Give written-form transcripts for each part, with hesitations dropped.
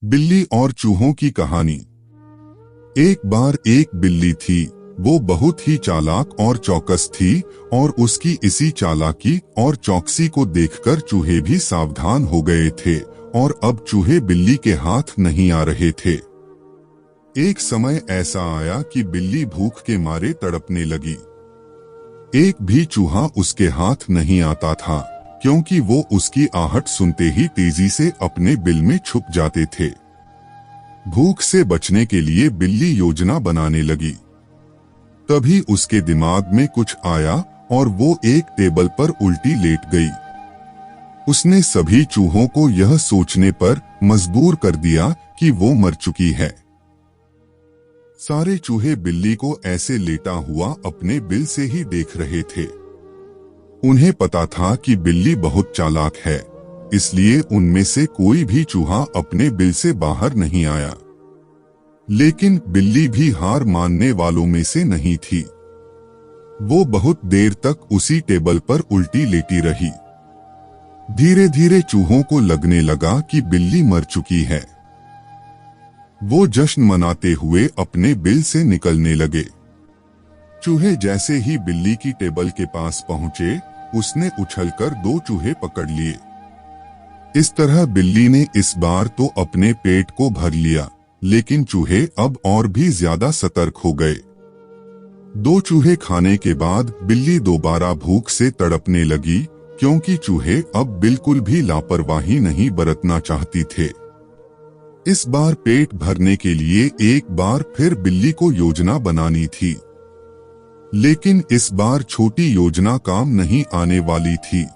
बिल्ली और चूहों की कहानी। एक बार एक बिल्ली थी। वो बहुत ही चालाक और चौकस थी और उसकी इसी चालाकी और चौकसी को देखकर चूहे भी सावधान हो गए थे और अब चूहे बिल्ली के हाथ नहीं आ रहे थे। एक समय ऐसा आया कि बिल्ली भूख के मारे तड़पने लगी। एक भी चूहा उसके हाथ नहीं आता था क्योंकि वो उसकी आहट सुनते ही तेजी से अपने बिल में छुप जाते थे। भूख से बचने के लिए बिल्ली योजना बनाने लगी। तभी उसके दिमाग में कुछ आया और वो एक टेबल पर उल्टी लेट गई। उसने सभी चूहों को यह सोचने पर मजबूर कर दिया कि वो मर चुकी है। सारे चूहे बिल्ली को ऐसे लेटा हुआ अपने बिल से ही देख रहे थे। उन्हें पता था कि बिल्ली बहुत चालाक है, इसलिए उनमें से कोई भी चूहा अपने बिल से बाहर नहीं आया। लेकिन बिल्ली भी हार मानने वालों में से नहीं थी। वो बहुत देर तक उसी टेबल पर उल्टी लेटी रही। धीरे धीरे चूहों को लगने लगा कि बिल्ली मर चुकी है। वो जश्न मनाते हुए अपने बिल से निकलने लगे। चूहे जैसे ही बिल्ली की टेबल के पास पहुंचे, उसने उछलकर 2 चूहे पकड़ लिए। इस तरह बिल्ली ने इस बार तो अपने पेट को भर लिया, लेकिन चूहे अब और भी ज्यादा सतर्क हो गए। 2 चूहे खाने के बाद बिल्ली दोबारा भूख से तड़पने लगी क्योंकि चूहे अब बिल्कुल भी लापरवाही नहीं बरतना चाहती थे। इस बार पेट भरने के लिए एक बार फिर बिल्ली को योजना बनानी थी, लेकिन इस बार छोटी योजना काम नहीं आने वाली थी।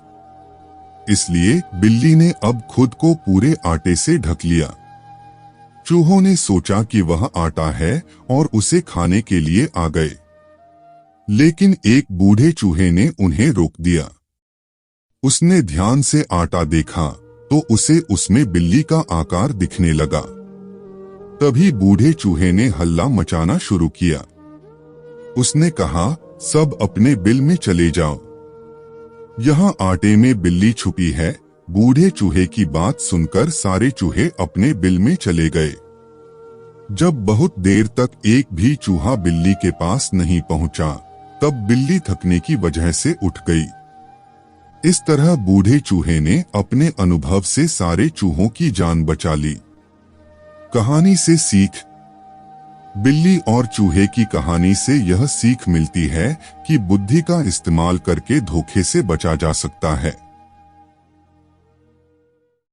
इसलिए बिल्ली ने अब खुद को पूरे आटे से ढक लिया। चूहों ने सोचा कि वह आटा है और उसे खाने के लिए आ गए, लेकिन एक बूढ़े चूहे ने उन्हें रोक दिया। उसने ध्यान से आटा देखा तो उसे उसमें बिल्ली का आकार दिखने लगा। तभी बूढ़े चूहे ने हल्ला मचाना शुरू किया। उसने कहा, सब अपने बिल में चले जाओ, यहाँ आटे में बिल्ली छुपी है। बूढ़े चूहे की बात सुनकर सारे चूहे अपने बिल में चले गए। जब बहुत देर तक एक भी चूहा बिल्ली के पास नहीं पहुंचा, तब बिल्ली थकने की वजह से उठ गई। इस तरह बूढ़े चूहे ने अपने अनुभव से सारे चूहों की जान बचा ली। कहानी से सीख। बिल्ली और चूहे की कहानी से यह सीख मिलती है कि बुद्धि का इस्तेमाल करके धोखे से बचा जा सकता है।